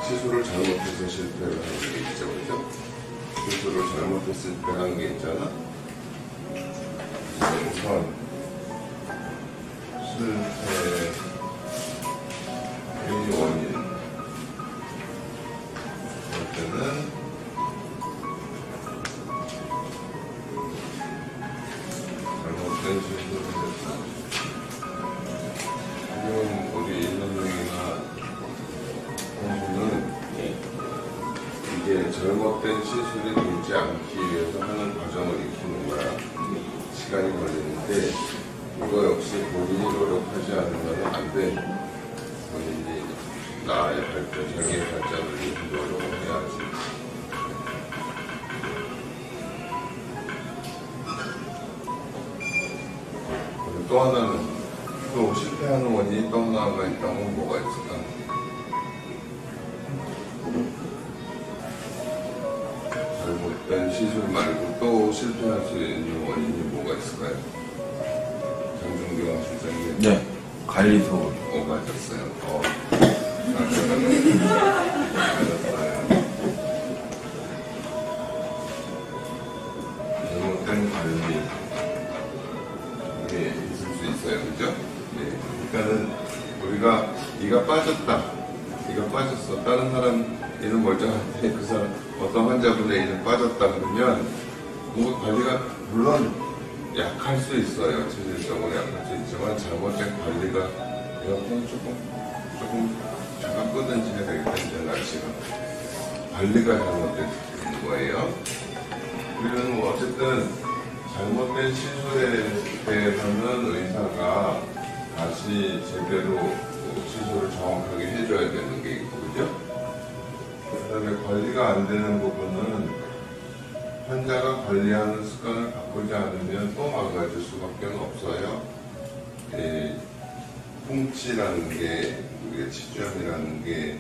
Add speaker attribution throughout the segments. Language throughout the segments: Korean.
Speaker 1: 시술을 잘못해서 실패를 하는 게 있죠, 그죠? 시술을 잘못해서 실패하는 게 있잖아. 우선 실패의 원인 할 때는 잘못된 시술을 했다. 지금 우리 인선생이나 공부는 이게 잘못된 시술이 되지 않기 위해서 하는 과정을 익히는 거야. 시간이 걸리는데 이거 역시 본인이 노력하지 않으면 안 돼. 본인이 나의 발전, 자기의 발전을 위해서 노력을 해야지. 그리고 또 하나는 또 실패하는 원인이 또 하나가 있다면 뭐가 있을까? 잘못된 시술 말고 또 실패할 수 있는 원인이 뭐가 있을까요? 장준경 실장님.
Speaker 2: 네, 관리소.
Speaker 1: 맞았어요. 맞았어요. 잘못된 관리. 이게 있을 수 있어요, 그죠? 네. 그러니까는 우리가 네가 빠졌다. 네가 빠졌어. 다른 사람 이는 멀쩡한데 그 사람 어떤 환자분의 이는 빠졌다 그러면 뭐 관리가 물론 약할 수 있어요. 체질적으로 약할 수 있지만 잘못된 관리가 에어컨 조금 잠깐 끄든지 되겠다. 이제 날씨가 관리가 잘못된 거예요. 우리는 뭐 어쨌든 잘못된 시술에 대해서는 의사가 다시 제대로 시술을 정확하게 해줘야 되는 게 있고, 그죠? 그 다음에 관리가 안 되는 부분은 환자가 관리하는 습관을 바꾸지 않으면 또 망가질 수밖에 없어요. 풍치라는 게, 우리가 치주염이라는 게,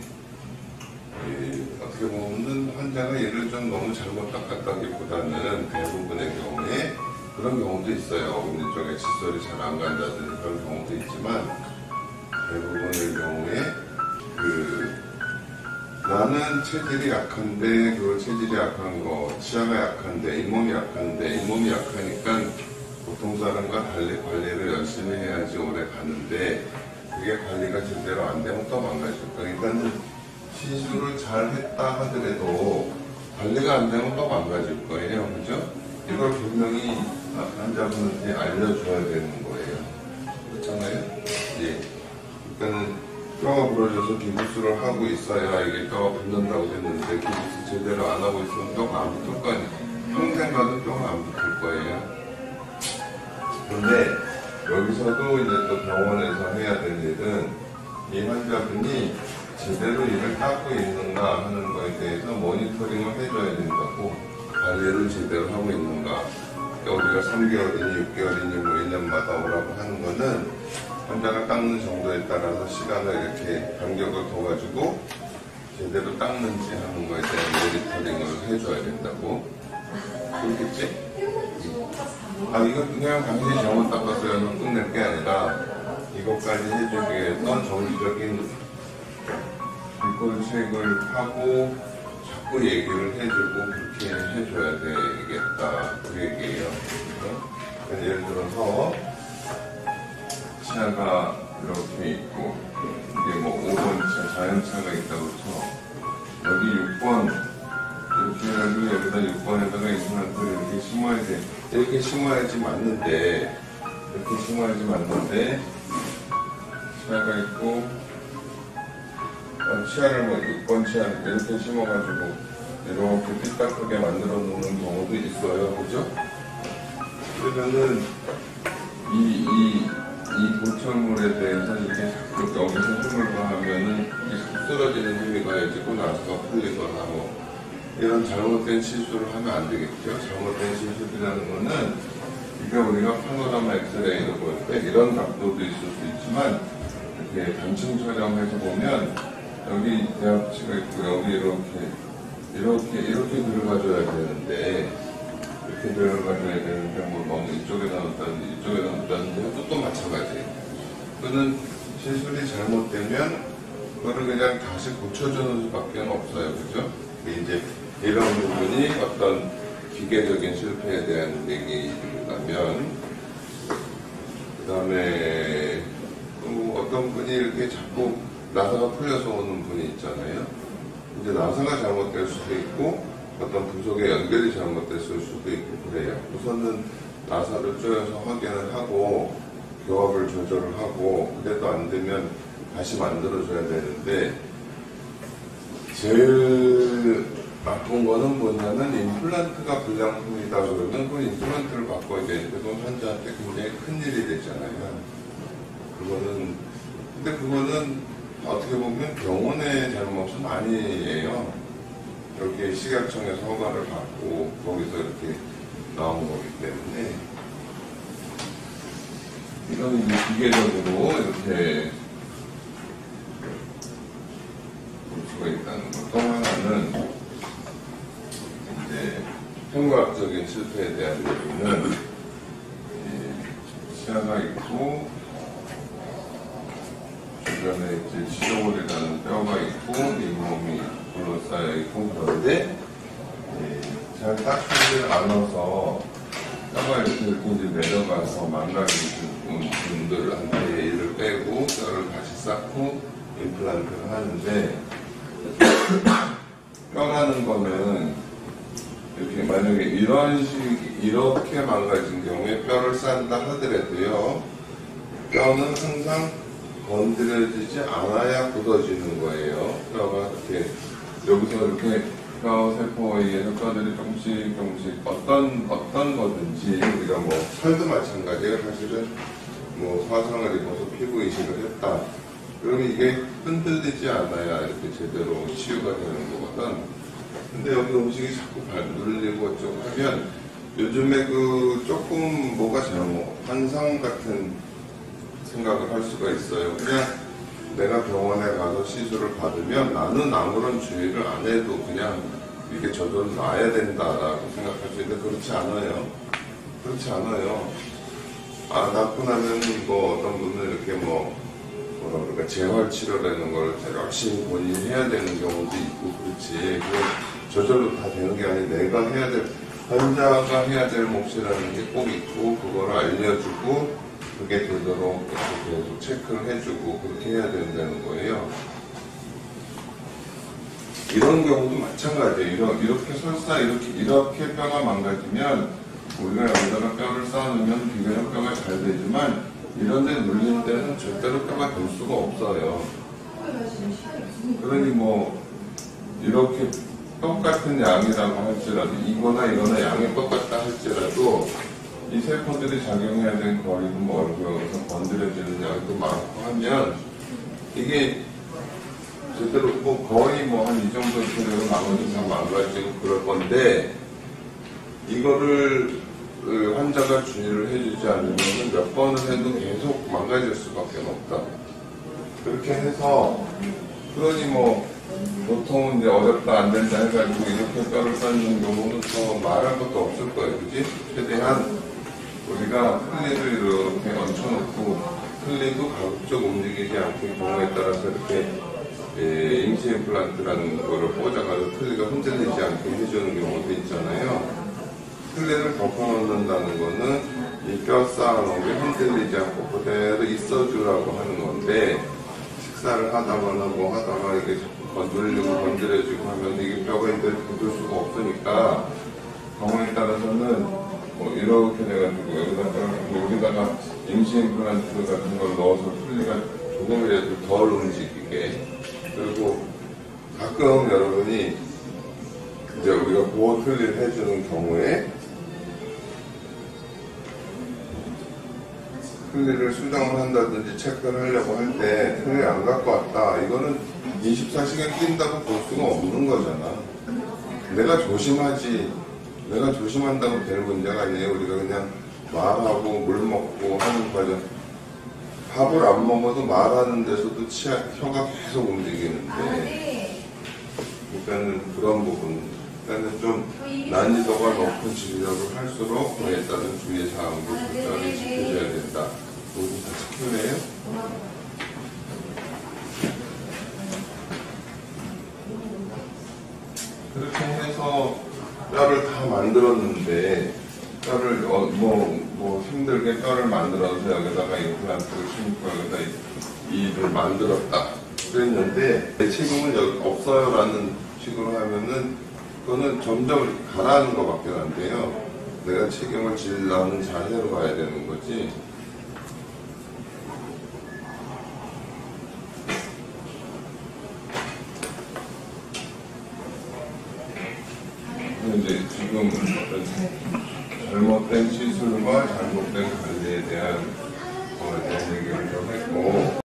Speaker 1: 어떻게 보면 환자가 얘를 좀 너무 잘못 닦았다기보다는 대부분의 경우에 그런 경우도 있어요. 어금니 쪽에 칫솔이 잘 안 간다든지 그런 경우도 있지만 대부분의 경우에 나는 체질이 약한데 그 체질이 약한 거, 치아가 약한데 잇몸이 약한데 잇몸이 약하니까 보통 사람과 달리 관리를 열심히 해야지 오래 가는데 그게 관리가 제대로 안 되면 또 망가질 거예요. 그러니까 시술을 잘 했다 하더라도 관리가 안 되면 또 망가질 거예요. 그죠? 이걸 분명히 환자분한테 알려줘야 되는 거예요. 그렇잖아요? 예. 그러니까는 뼈가 부러져서 기부스를 하고 있어야 이게 뼈가 붙는다고 했는데 기부스 제대로 안 하고 있으면 뼈가 안 붙을 거 아니에요. 평생 가도 뼈가 안 붙을 거예요. 근데 여기서도 이제 또 병원에서 해야 될 일은 이 환자분이 제대로 이를 닦고 있는가 하는 거에 대해서 모니터링을 해줘야 된다고. 관리를 제대로 하고 있는가. 우리가 3개월이니 6개월이니 뭐 1년마다 오라고 하는 거는 환자가 닦는 정도에 따라서 시간을 이렇게 간격을 둬가지고 제대로 닦는지 하는 거에 대한 모니터링을 해줘야 된다고. 그렇겠지? 이거 그냥 당신이 잘못 닦았어요. 끝낼 게 아니라 이것까지 해주기 위해서 정기적인 비콜책을 하고 자꾸 얘기를 해주고 그렇게 해줘야 되겠다. 그 얘기예요. 그러니까 예를 들어서 치아가 이렇게 있고 이게 뭐 5번 차, 자연차가 있다고 쳐. 여기 6번 이렇게 해가지고 여기다 6번에다가 이분한테 이렇게 심어야 돼. 이렇게 심어야지 맞는데 이렇게 심어야지 맞는데 치아가 있고 치아를 뭐 6번 치아 이렇게 심어가지고 이렇게 삐딱하게 만들어 놓는 경우도 있어요. 그죠? 그러면은 이 보철물에 대해서 이렇게 자꾸 여기서 힘을 가하면은 이게 쓰러지는 힘이 가해지고 나서가 풀리거나 뭐 이런 잘못된 시술을 하면 안 되겠죠. 잘못된 시술이라는 거는 이게 우리가 파노라마 엑스레이로 볼 때 이런 각도도 있을 수 있지만 이렇게 단층 촬영해서 보면 여기 대합치가 있고 여기 이렇게 들어가줘야 되는데 이렇게 들어가줘야 되는데 뭐 너무 이쪽에다 넣었다든지 이쪽에다 넣었다든지 해도 또 마찬가지예요. 그는 시술이 잘못되면 그거를 그냥 다시 고쳐주는 수밖에 없어요. 그죠? 이제 이런 부분이 어떤 기계적인 실패에 대한 얘기라면, 그 다음에 또 어떤 분이 이렇게 자꾸 나사가 풀려서 오는 분이 있잖아요. 이제 나사가 잘못될 수도 있고 어떤 부속의 연결이 잘못됐을 수도 있고 그래요. 우선은 나사를 조여서 확인을 하고 교합을 조절을 하고, 그래도 안 되면 다시 만들어줘야 되는데, 제일 나쁜 거는 뭐냐면 임플란트가 불량품이다 그러면 그 임플란트를 바꿔야 되는데 그건 환자한테 굉장히 큰일이 되잖아요. 근데 그거는 어떻게 보면 병원의 잘못은 아니에요. 이렇게 식약청에서 허가를 받고 거기서 이렇게 나온 거기 때문에, 이건 이제 기계적으로 이렇게 볼 수가 있다는 거. 또 하나는 이제 생과학적인 실패에 대한 얘기는 치아가 있고 주변에 이제 시조골이라는 뼈가 있고 잇몸이 둘러싸여 있고, 그런데 잘 닦이지 않아서 뼈가 이렇게 이제 내려가서 망가지는 분들한테 이를 빼고 뼈를 다시 쌓고 임플란트를 하는데, 뼈라는 거는 이렇게 만약에 이렇게 망가진 경우에 뼈를 쌓는다 하더라도요, 뼈는 항상 건드려지지 않아야 굳어지는 거예요. 뼈가 이렇게 여기서 이렇게 뼈 세포에 의해서 뼈들이 조금씩 어떤 거든지, 우리가 뭐 살도 마찬가지예요. 사실은 뭐 화상을 입어서 피부 이식을 했다. 그러면 이게 흔들리지 않아야 이렇게 제대로 치유가 되는 거거든. 근데 여기 음식이 자꾸 눌리고 어쩌고 하면 요즘에 그 조금 뭐가 잘못, 환상 같은 생각을 할 수가 있어요. 그냥 내가 병원에 가서 시술을 받으면 나는 아무런 주의를 안 해도 그냥 이게 저절로 나아야 된다라고 생각할 수 있는데 그렇지 않아요. 그렇지 않아요. 낫고 나면 뭐 어떤 분은 이렇게 뭐라 그럴까, 재활치료라는 걸 열심히 본인이 해야 되는 경우도 있고, 그렇지. 저절로 다 되는 게 아니고 내가 해야 될, 환자가 해야 될 몫이라는 게 꼭 있고, 그걸 알려주고 그게 되도록 계속 체크를 해주고 그렇게 해야 된다는 거예요. 이런 경우도 마찬가지예요. 이렇게 설사 이렇게 뼈가 망가지면 우리가 여기다가 뼈를 쌓아놓으면 비교적 뼈가 잘 되지만 이런 데 눌린 데는 절대로 뼈가 될 수가 없어요. 그러니 뭐 이렇게 똑같은 양이라고 할지라도 이거나 양이 똑같다 할지라도 이 세포들이 작용해야 되는 거리도 멀고 여기서 건드려지는 양도 많고 하면 이게 제대로 거의 한 이 정도 되면 나머지 다 망가지고 그럴 건데, 이거를 환자가 주의를 해주지 않으면 몇 번을 해도 계속 망가질 수밖에 없다. 그렇게 해서 그러니 보통은 이제 어렵다 안 된다 해가지고 이렇게 뼈를 쌓는 경우는 더 말할 것도 없을 거예요. 그지? 최대한 우리가 클리를 이렇게 얹혀놓고 클리도 가급적 움직이지 않게 경우에 따라서 이렇게 임시 임플란트라는 거를 꽂아가지고 클리가 흔들리지 않게 해주는 경우도 있잖아요. 클리를 덮어놓는다는 거는 이 뼈 쌓아놓은 게 흔들리지 않고 그대로 있어주라고 하는 건데, 식사를 하다거나 뭐 하다가 이게 건드리고 건드려지고 하면 이게 뼈가 이제 굳을 수가 없으니까 경우에 따라서는 이렇게 돼가지고 여기다가 임시 임플란트 같은 걸 넣어서 클리가 조금이라도 덜 움직이게. 그리고 가끔 여러분이 이제 우리가 보호 클리를 해주는 경우에 클리를 수정을 한다든지 체크를 하려고 할 때 클리 안 갖고 왔다. 이거는 24시간 낀다고 볼 수가 없는 거잖아. 내가 조심한다고 될 문제가 아니에요. 우리가 그냥 말하고 물 먹고 하는 과정. 밥을 안 먹어도 말하는 데서도 혀가 계속 움직이는데, 그러니까는 그런 부분, 그러니까는 좀 난이도가 높은 진료를 할수록 그에 따른 주의 사항도 철저하게 지켜줘야 된다. 모두 다 지켜내요? 만들었는데 뼈를 뭐 힘들게 뼈를 만들어서 여기다가 임플란트를 심고 여기다 이를 만들었다 그랬는데 내 책임은 여기 없어요라는 식으로 하면은 그거는 점점 가라앉는 것밖에 안 돼요. 내가 책임을 지려는 자세로 가야 되는 거지. 이제 지금 잘못된 시술과 잘못된 관리에 대한 얘기를 좀 했고